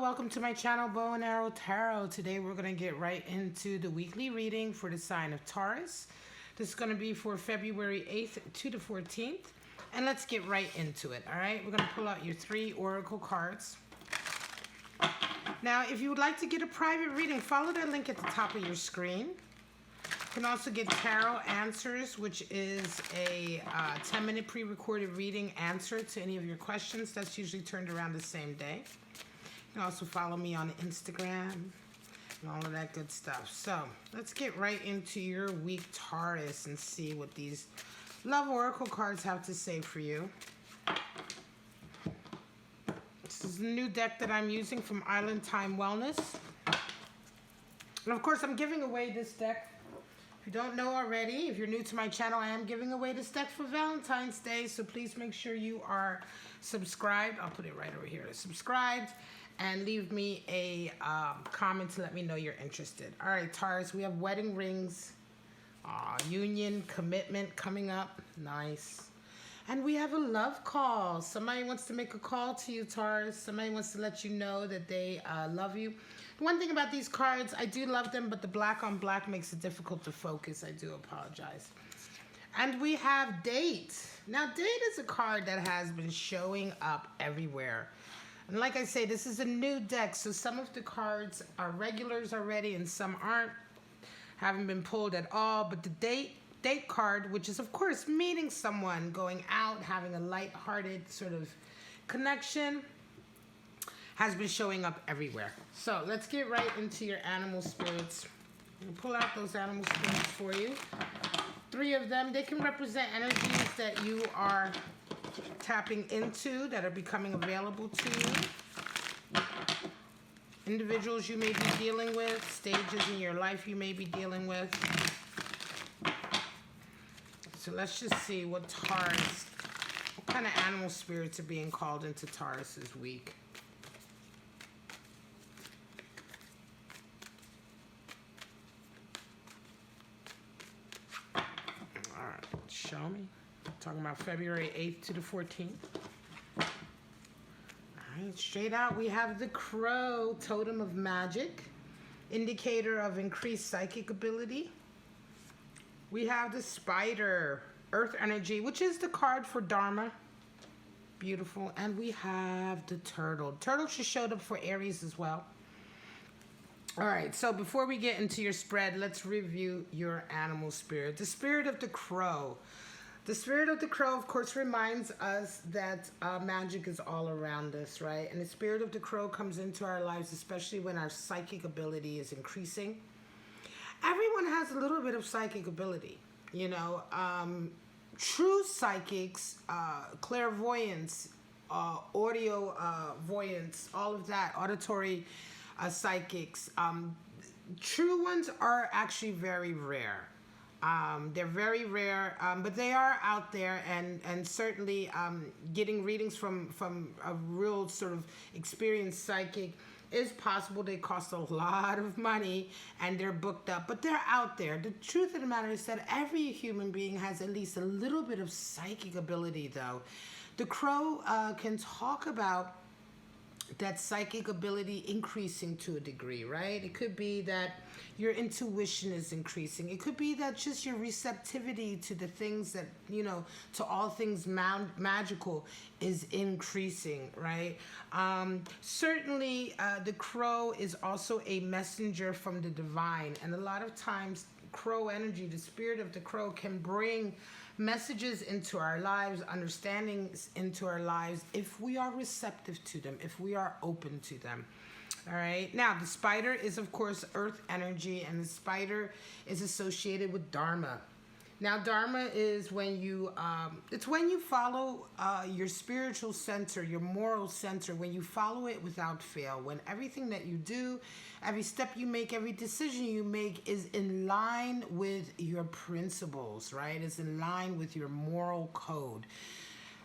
welcome to my channel, Bow and Arrow Tarot. Today we're going to get right into the weekly reading for the sign of Taurus. This is going to be for February 8th to the 14th. And let's get right into it, all right? We're going to pull out your 3 oracle cards. Now, if you would like to get a private reading, follow that link at the top of your screen. You can also get Tarot Answers, which is a 10-minute pre-recorded reading answer to any of your questions. That's usually turned around the same day. You can also follow me on Instagram and all of that good stuff. So let's get right into your week, Taurus, and see what these love oracle cards have to say for you. This is a new deck that I'm using from Island Time Wellness. And of course, I'm giving away this deck. If you don't know already, if you're new to my channel, I am giving away this deck for Valentine's Day. So please make sure you are subscribed. I'll put it right over here. Subscribed. And leave me a comment to let me know you're interested. All right, Taurus, we have wedding rings, union, commitment coming up. Nice. And we have a love call. Somebody wants to make a call to you, Taurus. Somebody wants to let you know that they love you. The one thing about these cards, I do love them, but the black on black makes it difficult to focus. I do apologize. And we have date. Now, date is a card that has been showing up everywhere. And like I say, this is a new deck, so some of the cards are regulars already and some haven't been pulled at all. But the date card, which is of course meeting someone, going out, having a light-hearted sort of connection, has been showing up everywhere. So let's get right into your animal spirits. I'll pull out those animal spirits for you. 3 of them, they can represent energies that you are tapping into, that are becoming available to you. Individuals you may be dealing with, stages in your life you may be dealing with. So let's just see what kind of animal spirits are being called into Taurus's week. All right, show me. Talking about February 8th to the 14th. All right, straight out, we have the crow, totem of magic, indicator of increased psychic ability. We have the spider, earth energy, which is the card for Dharma. Beautiful. And we have the turtle. Turtle just showed up for Aries as well. All right, so before we get into your spread, let's review your animal spirit. The spirit of the crow. The spirit of the crow, of course, reminds us that magic is all around us, right? And the spirit of the crow comes into our lives, especially when our psychic ability is increasing. Everyone has a little bit of psychic ability, you know. True psychics, clairvoyance, audio voyance, all of that, auditory psychics. True ones are actually very rare. They're very rare, but they are out there, and certainly getting readings from a real sort of experienced psychic is possible. They cost a lot of money and they're booked up, but they're out there. The truth of the matter is that every human being has at least a little bit of psychic ability, though. The crow can talk about that psychic ability increasing to a degree, right? It could be that your intuition is increasing. It could be that just your receptivity to the things that, you know, to all things magical is increasing, right? Certainly, the crow is also a messenger from the divine. And a lot of times, crow energy, the spirit of the crow, can bring messages into our lives, understandings into our lives, if we are receptive to them, if we are open to them. All right. Now, the spider is, of course, earth energy, and the spider is associated with Dharma. Now, Dharma is when you, it's when you follow your spiritual center, your moral center, when you follow it without fail, when everything that you do, every step you make, every decision you make is in line with your principles, right? It's in line with your moral code.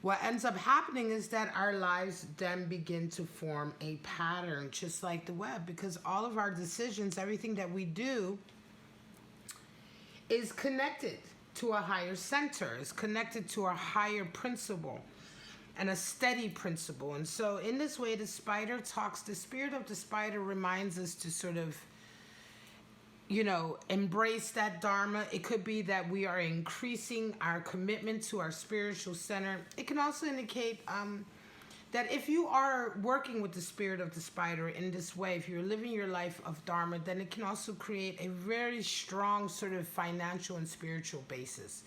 What ends up happening is that our lives then begin to form a pattern, just like the web, because all of our decisions, everything that we do, is connected to a higher center, is connected to a higher principle. and a steady principle. And so in this way, the spirit of the spider reminds us to sort of, embrace that dharma. It could be that we are increasing our commitment to our spiritual center. It can also indicate that if you are working with the spirit of the spider in this way, if you're living your life of dharma, then it can also create a very strong sort of financial and spiritual basis.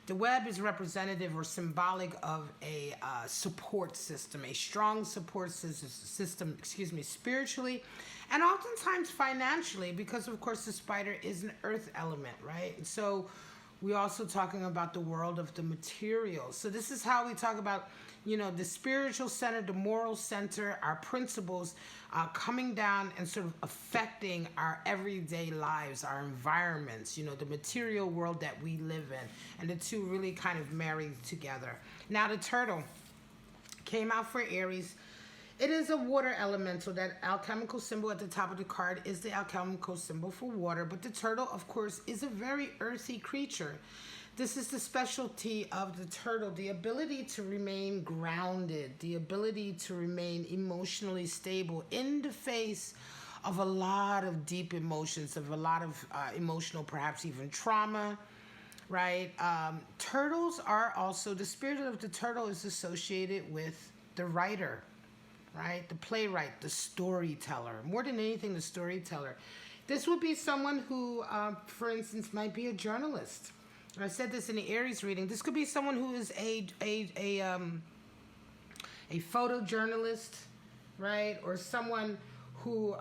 The web is representative or symbolic of a support system, a strong support system, spiritually, and oftentimes financially, because of course the spider is an earth element, right? And so we're also talking about the world of the material. So this is how we talk about, the spiritual center, the moral center, our principles coming down and sort of affecting our everyday lives, our environments, the material world that we live in. And the two really kind of marry together. Now the turtle came out for Aries. It is a water elemental. That alchemical symbol at the top of the card is the alchemical symbol for water. But the turtle, of course, is a very earthy creature. This is the specialty of the turtle, the ability to remain grounded, the ability to remain emotionally stable in the face of a lot of deep emotions, of a lot of emotional, perhaps even trauma, right? Turtles are also, the spirit of the turtle is associated with the writer, right? The playwright, the storyteller, more than anything, the storyteller. This would be someone who, for instance, might be a journalist. I said this in the Aries reading. This could be someone who is a photojournalist, right? Or someone who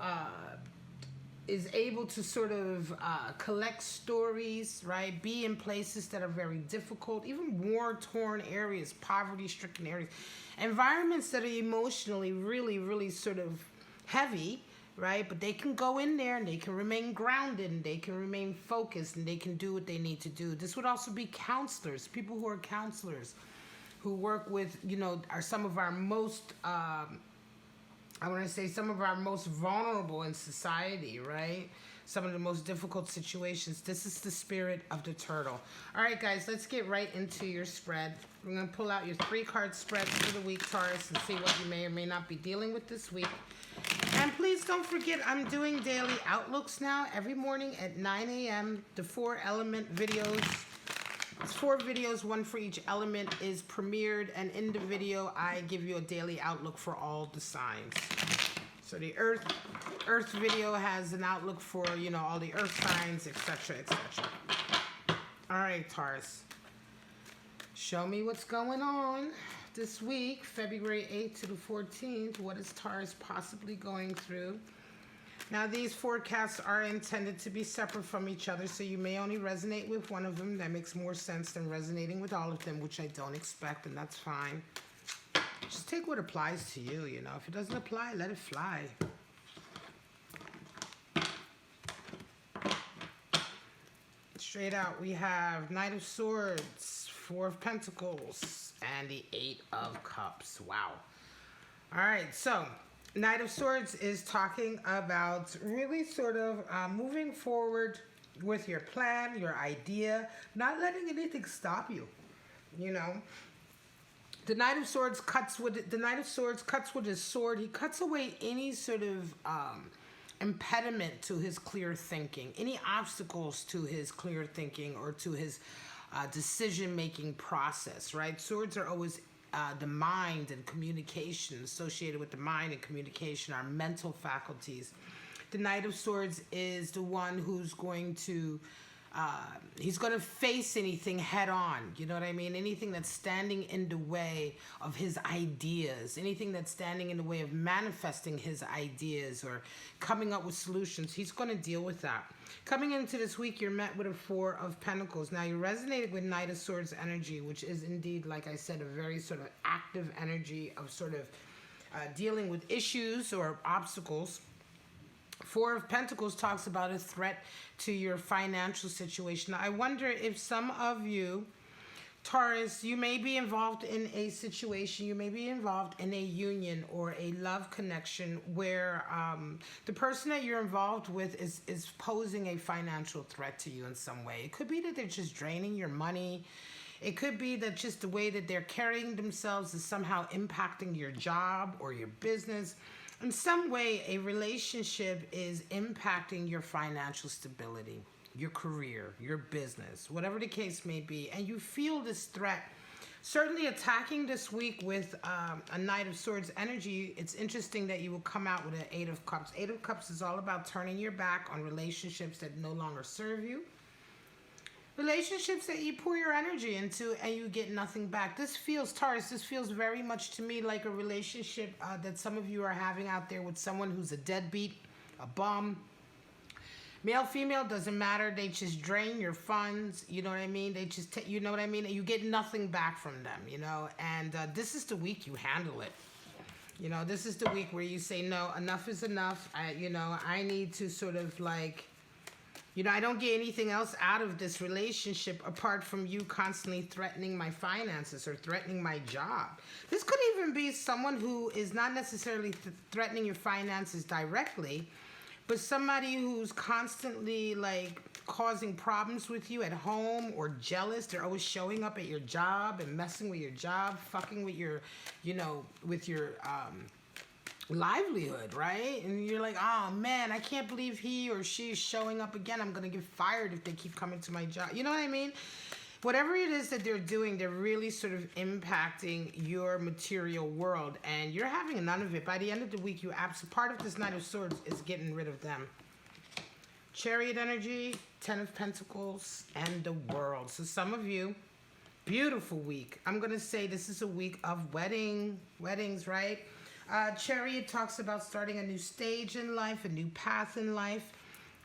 is able to sort of collect stories, right? Be in places that are very difficult, even war-torn areas, poverty-stricken areas, environments that are emotionally really, really sort of heavy, right? But they can go in there and they can remain grounded and they can remain focused and they can do what they need to do. This would also be counselors, people who are counselors, who work with, are some of our most, some of our most vulnerable in society, right? Some of the most difficult situations. This is the spirit of the turtle. All right, guys, let's get right into your spread. We're going to pull out your 3-card spread for the week, Taurus, and see what you may or may not be dealing with this week. And please don't forget, I'm doing daily outlooks now every morning at 9 a.m. The 4 element videos. It's 4 videos, one for each element is premiered. And in the video, I give you a daily outlook for all the signs. So the Earth video has an outlook for, all the Earth signs, etc., etc. All right, Taurus. Show me what's going on this week, February 8th to the 14th. What is Taurus possibly going through? Now, these forecasts are intended to be separate from each other, so you may only resonate with one of them. That makes more sense than resonating with all of them, which I don't expect, and that's fine. Just take what applies to you, If it doesn't apply, let it fly. Straight out, we have Knight of Swords, 4 of Pentacles, and the 8 of Cups. Wow. All right, so Knight of Swords is talking about really sort of moving forward with your plan, your idea, not letting anything stop you, The Knight of Swords cuts with his sword. He cuts away any sort of impediment to his clear thinking, any obstacles to his clear thinking or to his decision-making process, right? Swords are always the mind and communication, associated with the mind and communication, our mental faculties. The Knight of Swords is the one who's going to he's going to face anything head on. You know what I mean? Anything that's standing in the way of his ideas, anything that's standing in the way of manifesting his ideas or coming up with solutions, he's going to deal with that. Coming into this week, you're met with a 4 of Pentacles. Now, you resonated with Knight of Swords energy, which is indeed, like I said, a very sort of active energy of sort of dealing with issues or obstacles. 4 of Pentacles talks about a threat to your financial situation. Now, I wonder if some of you, Taurus, you may be involved in a situation, you may be involved in a union or a love connection where the person that you're involved with is posing a financial threat to you in some way. It could be that they're just draining your money. It could be that just the way that they're carrying themselves is somehow impacting your job or your business. In some way, a relationship is impacting your financial stability, your career, your business, whatever the case may be. And you feel this threat certainly attacking this week with a Knight of Swords energy. It's interesting that you will come out with an Eight of Cups. Eight of Cups is all about turning your back on relationships that no longer serve you. Relationships that you pour your energy into and you get nothing back. This feels, Taurus, this feels very much to me like a relationship that some of you are having out there with someone who's a deadbeat, a bum. Male, female, doesn't matter. They just drain your funds. You know what I mean? They just, you know what I mean? You get nothing back from them, you know? And this is the week you handle it. You know, this is the week where you say, no, enough is enough. I need to sort of like, I don't get anything else out of this relationship apart from you constantly threatening my finances or threatening my job. This could even be someone who is not necessarily threatening your finances directly, but somebody who's constantly like causing problems with you at home or jealous. They're always showing up at your job and messing with your job, fucking with your, with your livelihood, right? And you're like, oh man, I can't believe he or she is showing up again. I'm going to get fired if they keep coming to my job. You know what I mean? Whatever it is that they're doing, they're really sort of impacting your material world, and you're having none of it. By the end of the week, part of this Knight of Swords is getting rid of them. Chariot energy, 10 of Pentacles, and the World. So some of you, beautiful week. I'm going to say this is a week of weddings, right? Chariot talks about starting a new stage in life, a new path in life.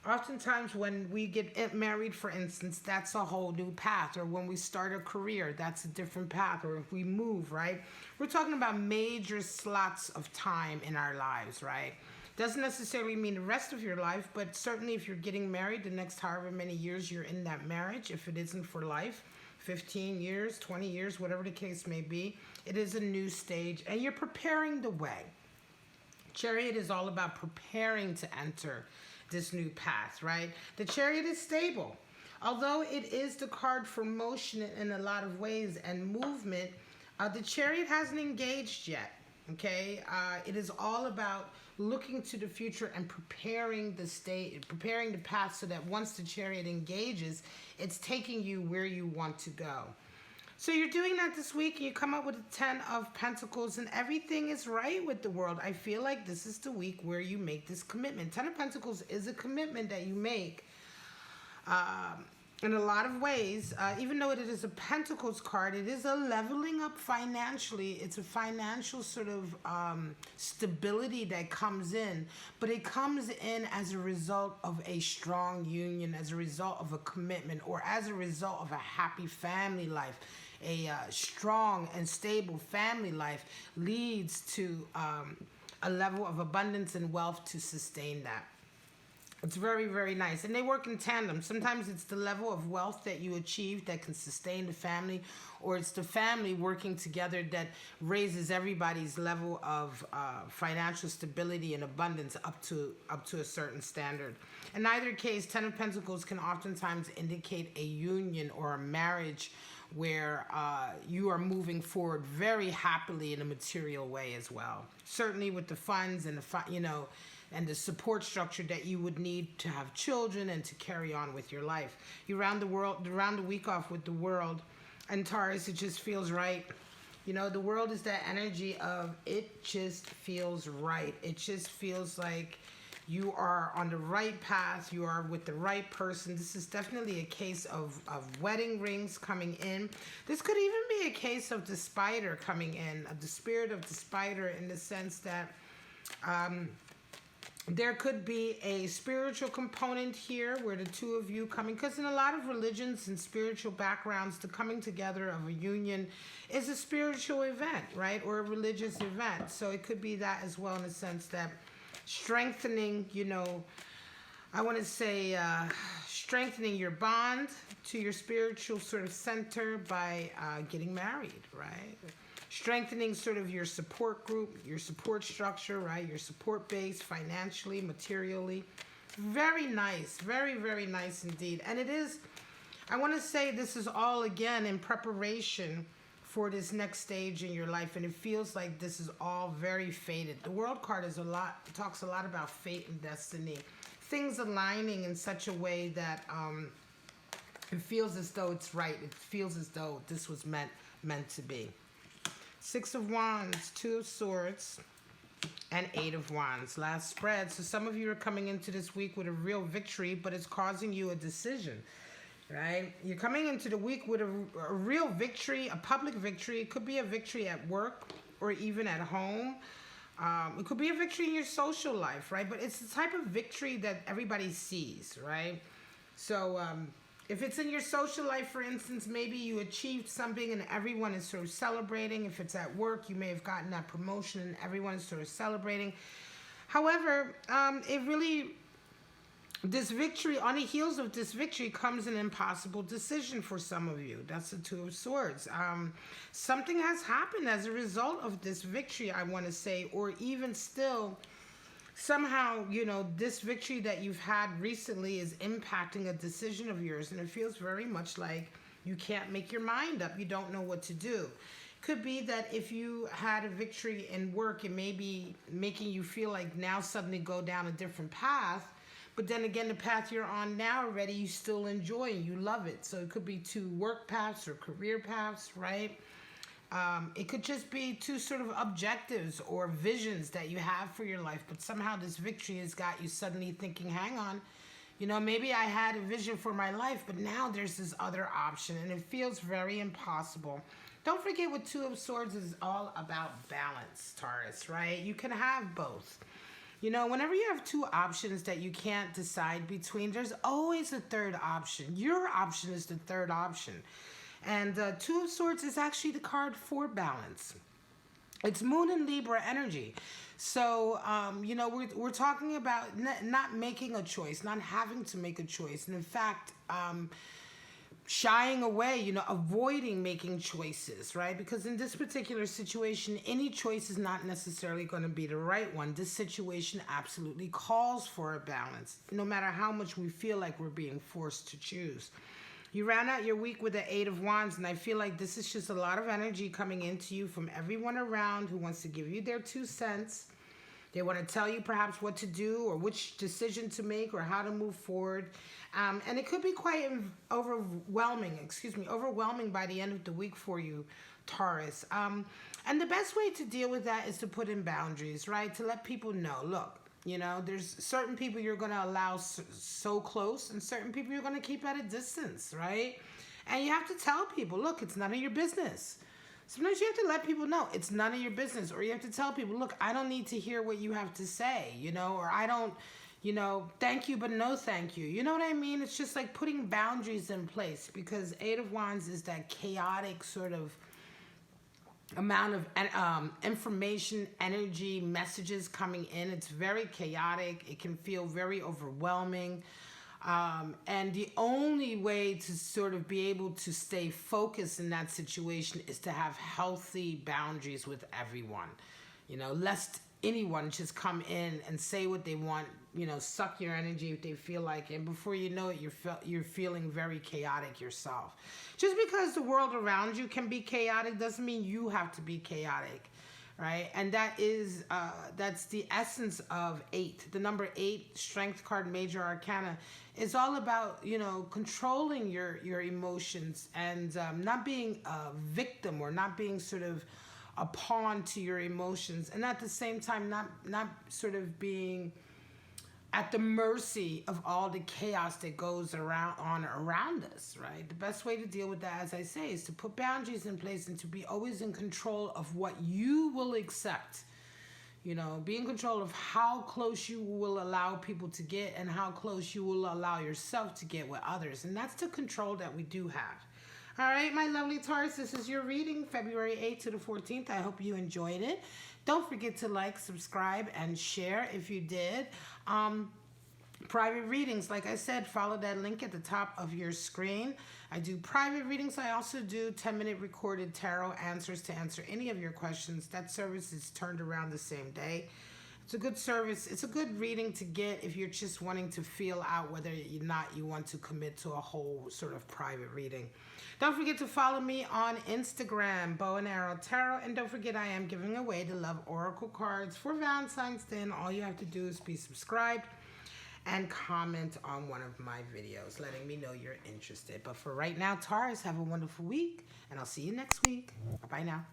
Oftentimes when we get married, for instance, that's a whole new path. Or when we start a career, that's a different path. Or if we move, right? We're talking about major slots of time in our lives, right? Doesn't necessarily mean the rest of your life, but certainly if you're getting married, the next however many years you're in that marriage, if it isn't for life, 15 years, 20 years, whatever the case may be, it is a new stage and you're preparing the way. Chariot is all about preparing to enter this new path, right? The Chariot is stable. Although it is the card for motion in a lot of ways and movement, the Chariot hasn't engaged yet, okay? It is all about looking to the future and preparing the path so that once the Chariot engages, it's taking you where you want to go. So you're doing that this week, and you come up with a 10 of Pentacles, and everything is right with the world. I feel like this is the week where you make this commitment. 10 of Pentacles is a commitment that you make in a lot of ways. Even though it is a Pentacles card, it is a leveling up financially. It's a financial sort of stability that comes in, but it comes in as a result of a strong union, as a result of a commitment, or as a result of a happy family life. A strong and stable family life leads to a level of abundance and wealth to sustain that. It's very, very nice. And they work in tandem. Sometimes it's the level of wealth that you achieve that can sustain the family, or it's the family working together that raises everybody's level of financial stability and abundance up to a certain standard. In either case, 10 of Pentacles can oftentimes indicate a union or a marriage where you are moving forward very happily in a material way as well. Certainly with the funds and and the support structure that you would need to have children and to carry on with your life. You round the week off with the World, and Taurus, it just feels right. The World is that energy of it just feels right. It just feels like you are on the right path. You are with the right person. This is definitely a case of wedding rings coming in. This could even be a case of the spider coming in, of the spirit of the spider, in the sense that there could be a spiritual component here where the two of you coming, because in a lot of religions and spiritual backgrounds, the coming together of a union is a spiritual event, right? Or a religious event. So it could be that as well, in the sense that strengthening, I want to say strengthening your bond to your spiritual sort of center by getting married, right? Strengthening sort of your support group, your support structure, right? Your support base financially, materially. Very nice. Very, very nice indeed. And it is I want to say this is all, again, in preparation for this next stage in your life, and it feels like this is all very fated. The World card is talks a lot about fate and destiny. Things aligning in such a way that it feels as though it's right. It feels as though this was meant to be. 6 of Wands, 2 of Swords, and 8 of Wands. Last spread. So some of you are coming into this week with a real victory, but it's causing you a decision, right? You're coming into the week with a real victory, a public victory. It could be a victory at work or even at home. It could be a victory in your social life, right? But it's the type of victory that everybody sees, right? So if it's in your social life, for instance, maybe you achieved something and everyone is sort of celebrating. If it's at work, you may have gotten that promotion and everyone is sort of celebrating. However, this victory, on the heels of this victory, comes an impossible decision for some of you. That's the 2 of Swords. Something has happened as a result of this victory, I want to say, or even still, somehow, you know, this victory that you've had recently is impacting a decision of yours, and it feels very much like you can't make your mind up. You don't know what to do. Could be that if you had a victory in work, it may be making you feel like now suddenly go down a different path. But then again, the path you're on now already, you still enjoy and you love it. So it could be 2 work paths or career paths, right? It could just be 2 sort of objectives or visions that you have for your life. But somehow this victory has got you suddenly thinking, hang on, you know, maybe I had a vision for my life, but now there's this other option. And it feels very impossible. Don't forget what 2 of Swords is all about: balance, Taurus, right? You can have both. You know, whenever you have 2 options that you can't decide between, there's always a third option. Your option is the third option. And 2 of Swords is actually the card for balance. It's Moon and Libra energy. So, you know, we're talking about not making a choice, not having to make a choice. And in fact, shying away, you know, avoiding making choices, right? Because in this particular situation, any choice is not necessarily going to be the right one. This situation absolutely calls for a balance, no matter how much we feel like we're being forced to choose. You ran out your week with the 8 of Wands, and I feel like this is just a lot of energy coming into you from everyone around who wants to give you their 2 cents. They want to tell you perhaps what to do or which decision to make or how to move forward. And it could be quite overwhelming by the end of the week for you, Taurus. And the best way to deal with that is to put in boundaries, right? To let people know, look, you know, there's certain people you're going to allow so close and certain people you're going to keep at a distance, right? And you have to tell people, look, it's none of your business. Sometimes you have to let people know it's none of your business, or you have to tell people, look, I don't need to hear what you have to say, you know, or I don't, you know, thank you, but no thank you. You know what I mean? It's just like putting boundaries in place, because 8 of Wands is that chaotic sort of amount of information, energy, messages coming in. It's very chaotic. It can feel very overwhelming. And the only way to sort of be able to stay focused in that situation is to have healthy boundaries with everyone, you know, lest anyone just come in and say what they want, you know, suck your energy if they feel like it. And before you know it, you're feeling very chaotic yourself. Just because the world around you can be chaotic doesn't mean you have to be chaotic. Right, and that's the essence of 8. The number 8, Strength card, Major Arcana, is all about, you know, controlling your emotions and not being a victim or not being sort of a pawn to your emotions, and at the same time not sort of being at the mercy of all the chaos that goes around us, right? The best way to deal with that, as I say, is to put boundaries in place and to be always in control of what you will accept. You know, be in control of how close you will allow people to get and how close you will allow yourself to get with others. And that's the control that we do have. All right, my lovely Taurus, this is your reading, February 8th to the 14th. I hope you enjoyed it. Don't forget to like, subscribe, and share if you did. Private readings, like I said, follow that link at the top of your screen. I do private readings. I also do 10-minute recorded tarot answers to answer any of your questions. That service is turned around the same day. It's a good service. It's a good reading to get if you're just wanting to feel out whether or not you want to commit to a whole sort of private reading. Don't forget to follow me on Instagram, Bow and Arrow Tarot. And don't forget I am giving away the Love Oracle cards for Valentine's Day. And all you have to do is be subscribed and comment on one of my videos, letting me know you're interested. But for right now, Taurus, have a wonderful week. And I'll see you next week. Bye-bye now.